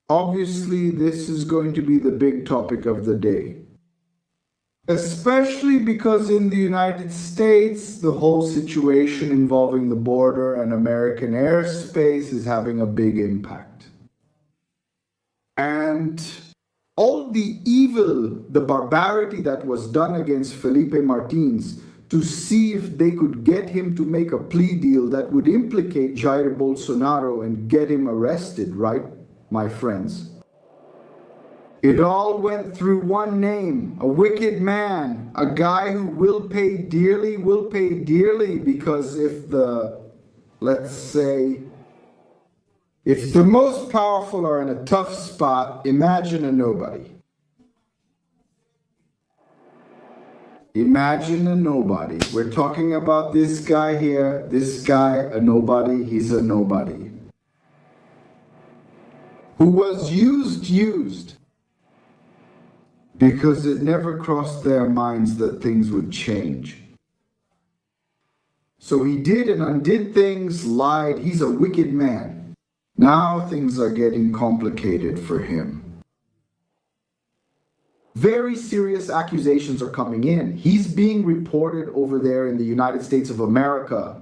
Obviously, this is going to be the big topic of the day. Especially because in the United States, the whole situation involving the border and American airspace is having a big impact. And all the evil, the barbarity that was done against Felipe Martins to see if they could get him to make a plea deal that would implicate Jair Bolsonaro and get him arrested, right, my friends? It all went through one name, a wicked man, a guy who will pay dearly, because let's say, if the most powerful are in a tough spot, imagine a nobody. Imagine a nobody. We're talking about this guy here, this guy, a nobody, he's a nobody. Who was used. Because it never crossed their minds that things would change. So he did and undid things, lied, he's a wicked man. Now things are getting complicated for him. Very serious accusations are coming in. He's being reported over there in the United States of America.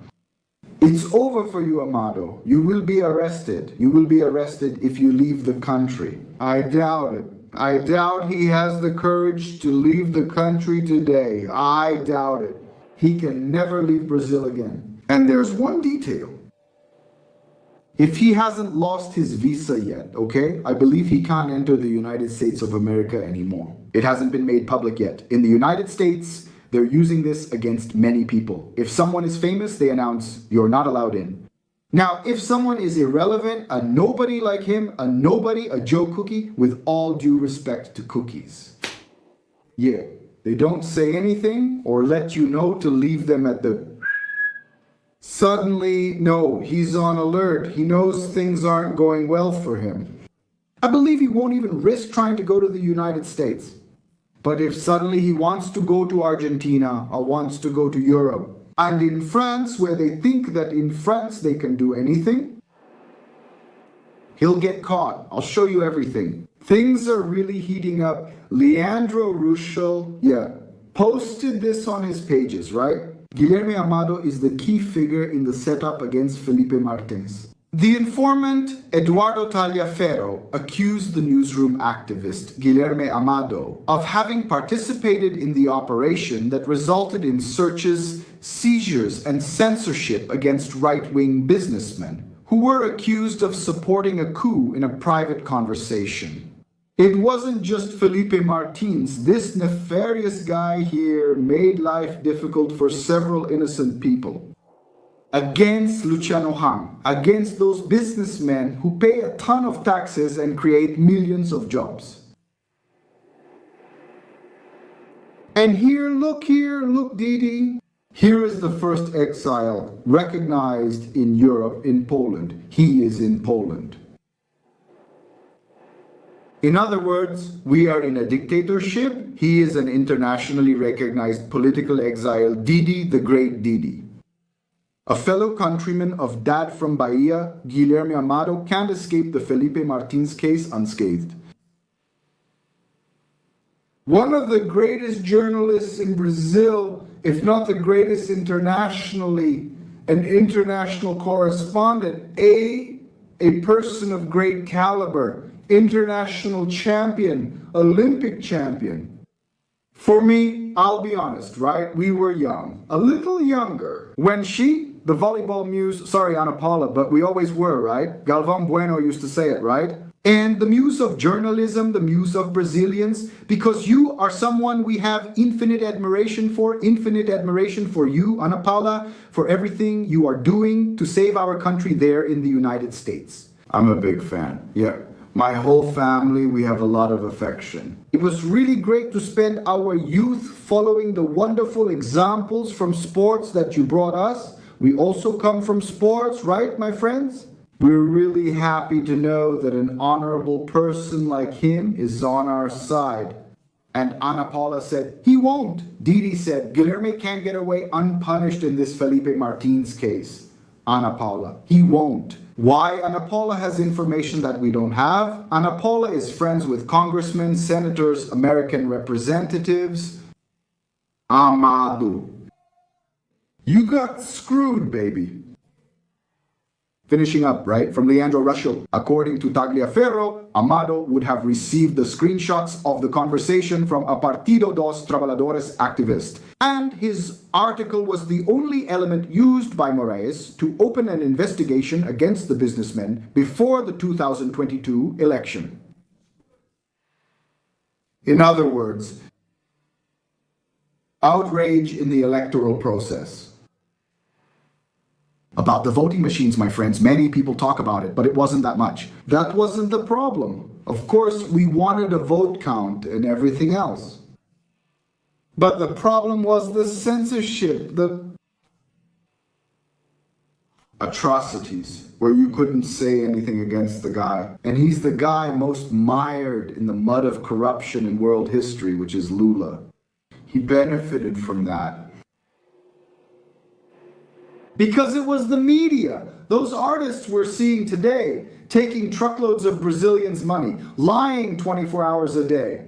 It's over for you, Amado. You will be arrested. You will be arrested if you leave the country. I doubt it. I doubt he has the courage to leave the country today. I doubt it. He can never leave Brazil again. And there's one detail. If he hasn't lost his visa yet, okay, I believe he can't enter the United States of America anymore. It hasn't been made public yet. In the United States, they're using this against many people. If someone is famous, they announce, you're not allowed in. Now, if someone is irrelevant, a nobody like him, a nobody, a Joe Cookie, with all due respect to cookies. Yeah, they don't say anything or let you know to leave them at the... Suddenly, no, he's on alert. He knows things aren't going well for him. I believe he won't even risk trying to go to the United States. But if suddenly he wants to go to Argentina or wants to go to Europe, and in France, where they think that in France they can do anything, he'll get caught. I'll show you everything. Things are really heating up. Leandro Ruschel, posted this on his pages, right? Guilherme Amado is the key figure in the setup against Felipe Martins. The informant, Eduardo Taliaferro, accused the newsroom activist, Guilherme Amado, of having participated in the operation that resulted in searches, seizures, and censorship against right-wing businessmen, who were accused of supporting a coup in a private conversation. It wasn't just Felipe Martins. This nefarious guy here made life difficult for several innocent people. Against Luciano Hang, against those businessmen who pay a ton of taxes and create millions of jobs. And here, look, Didi. Here is the first exile recognized in Europe, in Poland. He is in Poland. In other words, we are in a dictatorship. He is an internationally recognized political exile, Didi, the great Didi. A fellow countryman of Dad from Bahia, Guilherme Amado, can't escape the Felipe Martins case unscathed. One of the greatest journalists in Brazil, if not the greatest internationally, an international correspondent, a person of great caliber, international champion, Olympic champion. For me, I'll be honest, right? We were young, a little younger. When the volleyball muse, sorry, Ana Paula, but we always were, right? Galvão Bueno used to say it, right? And the muse of journalism, the muse of Brazilians, because you are someone we have infinite admiration for you, Ana Paula, for everything you are doing to save our country there in the United States. I'm a big fan, yeah. My whole family, we have a lot of affection. It was really great to spend our youth following the wonderful examples from sports that you brought us. We also come from sports, right, my friends? We're really happy to know that an honorable person like him is on our side. And Ana Paula said, he won't. Didi said, Guilherme can't get away unpunished in this Felipe Martins case. Ana Paula, he won't. Why Ana Paula has information that we don't have? Ana Paula is friends with congressmen, senators, American representatives. Amado. You got screwed, baby. Finishing up, right? From Leandro Ruscio. According to Tagliaferro, Amado would have received the screenshots of the conversation from a Partido dos Trabalhadores activist. And his article was the only element used by Moraes to open an investigation against the businessmen before the 2022 election. In other words, outrage in the electoral process. About the voting machines, my friends, many people talk about it, but it wasn't that much. That wasn't the problem. Of course, we wanted a vote count and everything else. But the problem was the censorship, the atrocities, where you couldn't say anything against the guy. And he's the guy most mired in the mud of corruption in world history, which is Lula. He benefited from that. Because it was the media. Those artists we're seeing today, taking truckloads of Brazilians' money, lying 24 hours a day.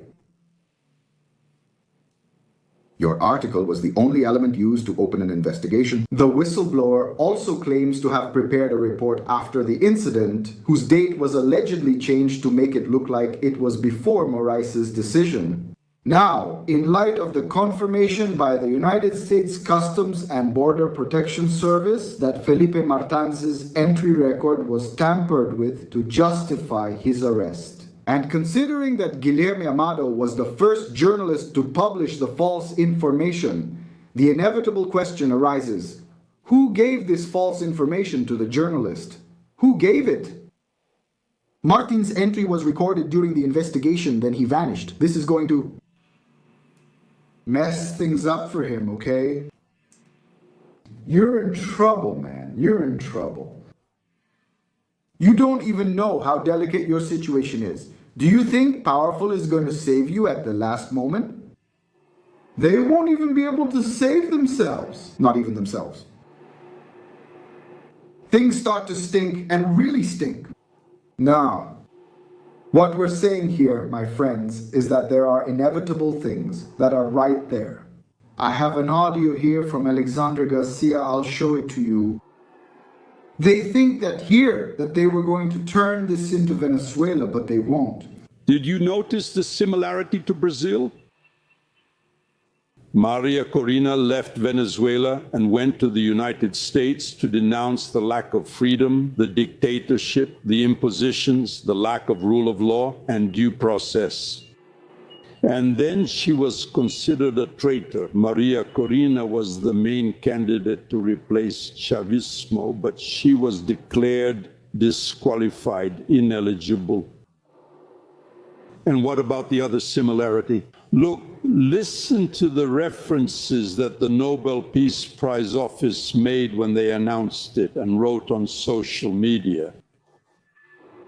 Your article was the only element used to open an investigation. The whistleblower also claims to have prepared a report after the incident, whose date was allegedly changed to make it look like it was before Moraes' decision. Now, in light of the confirmation by the United States Customs and Border Protection Service that Felipe Martins' entry record was tampered with to justify his arrest, and considering that Guilherme Amado was the first journalist to publish the false information, the inevitable question arises: who gave this false information to the journalist? Who gave it? Martin's entry was recorded during the investigation, then he vanished. This is going to mess things up for him, okay? You're in trouble, man. You're in trouble. You don't even know how delicate your situation is. Do you think Powerful is going to save you at the last moment? They won't even be able to save themselves. Not even themselves. Things start to stink and really stink. Now, what we're saying here, my friends, is that there are inevitable things that are right there. I have an audio here from Alexander Garcia. I'll show it to you. They think that they were going to turn this into Venezuela, but they won't. Did you notice the similarity to Brazil? Maria Corina left Venezuela and went to the United States to denounce the lack of freedom, the dictatorship, the impositions, the lack of rule of law, and due process. And then she was considered a traitor. Maria Corina was the main candidate to replace Chavismo, but she was declared disqualified, ineligible. And what about the other similarity? Look, listen to the references that the Nobel Peace Prize office made when they announced it and wrote on social media.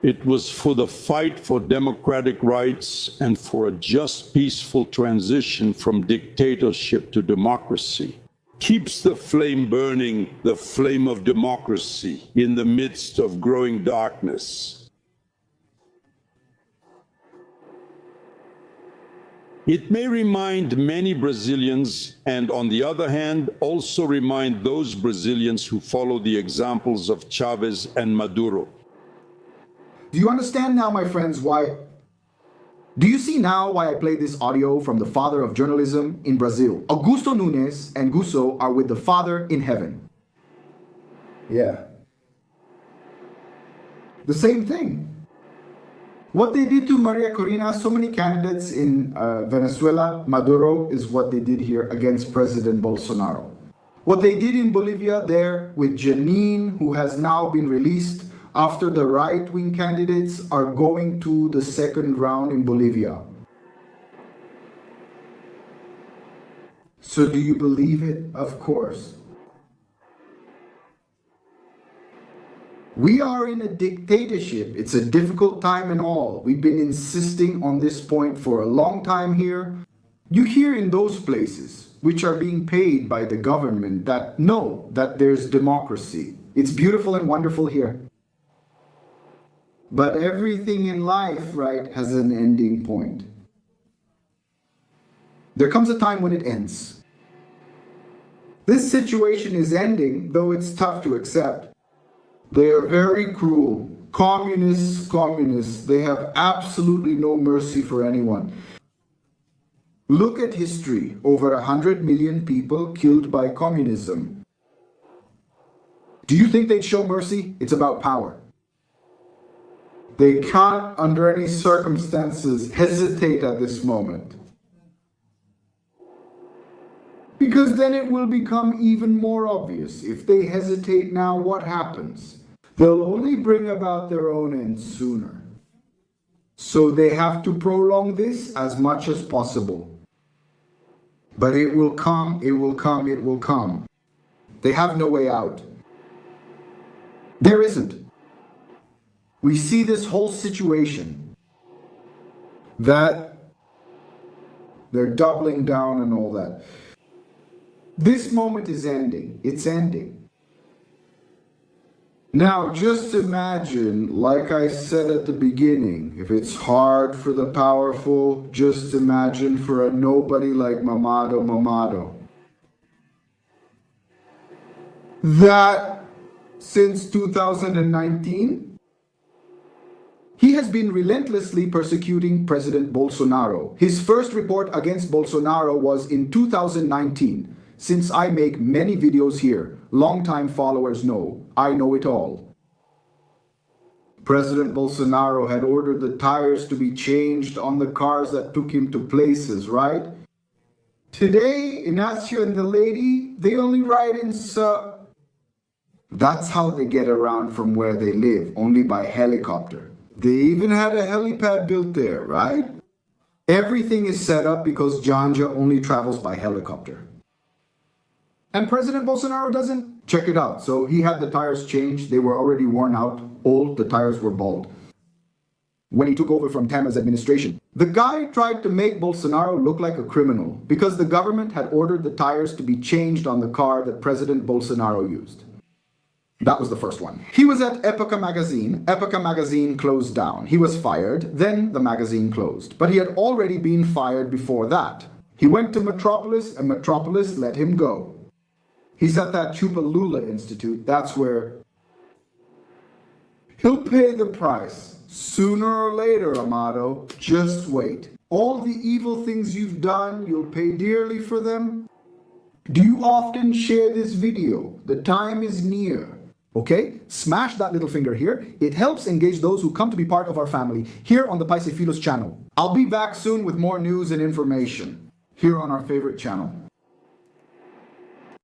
It was for the fight for democratic rights and for a just, peaceful transition from dictatorship to democracy. Keeps the flame burning, the flame of democracy, in the midst of growing darkness. It may remind many Brazilians, and on the other hand, also remind those Brazilians who follow the examples of Chavez and Maduro. Do you understand now, my friends, why? Do you see now why I played this audio from the father of journalism in Brazil? Augusto Nunes and Gusso are with the Father in heaven. Yeah. The same thing. What they did to Maria Corina, so many candidates in Venezuela, Maduro, is what they did here against President Bolsonaro. What they did in Bolivia there with Janine, who has now been released after the right-wing candidates are going to the second round in Bolivia. So do you believe it? Of course. We are in a dictatorship. It's a difficult time and all. We've been insisting on this point for a long time here. You hear in those places, which are being paid by the government, that know that there's democracy. It's beautiful and wonderful here. But everything in life, right, has an ending point. There comes a time when it ends. This situation is ending, though it's tough to accept. They are very cruel. Communists, they have absolutely no mercy for anyone. Look at history. Over 100 million people killed by communism. Do you think they'd show mercy? It's about power. They can't, under any circumstances, hesitate at this moment. Because then it will become even more obvious. If they hesitate now, what happens? They'll only bring about their own end sooner. So they have to prolong this as much as possible. But it will come, it will come, it will come. They have no way out. There isn't. We see this whole situation that they're doubling down and all that. This moment is ending. It's ending. Now, just imagine, like I said at the beginning, if it's hard for the powerful, just imagine for a nobody like Mamado. That since 2019, he has been relentlessly persecuting President Bolsonaro. His first report against Bolsonaro was in 2019. Since I make many videos here, longtime followers know, I know it all. President Bolsonaro had ordered the tires to be changed on the cars that took him to places, right? Today, Ignacio and the lady, they only ride in That's how they get around from where they live, only by helicopter. They even had a helipad built there, right? Everything is set up because Janja only travels by helicopter. And President Bolsonaro doesn't check it out. So he had the tires changed. They were already worn out, old. The tires were bald. When he took over from Temer's administration, the guy tried to make Bolsonaro look like a criminal because the government had ordered the tires to be changed on the car that President Bolsonaro used. That was the first one. He was at Epoca magazine. Epoca magazine closed down. He was fired. Then the magazine closed. But he had already been fired before that. He went to Metropolis and Metropolis let him go. He's at that Chupalula Institute. That's where he'll pay the price. Sooner or later, Amado. Just wait. All the evil things you've done, you'll pay dearly for them. Do you often share this video? The time is near. Okay? Smash that little finger here. It helps engage those who come to be part of our family here on the Paisifilos channel. I'll be back soon with more news and information here on our favorite channel.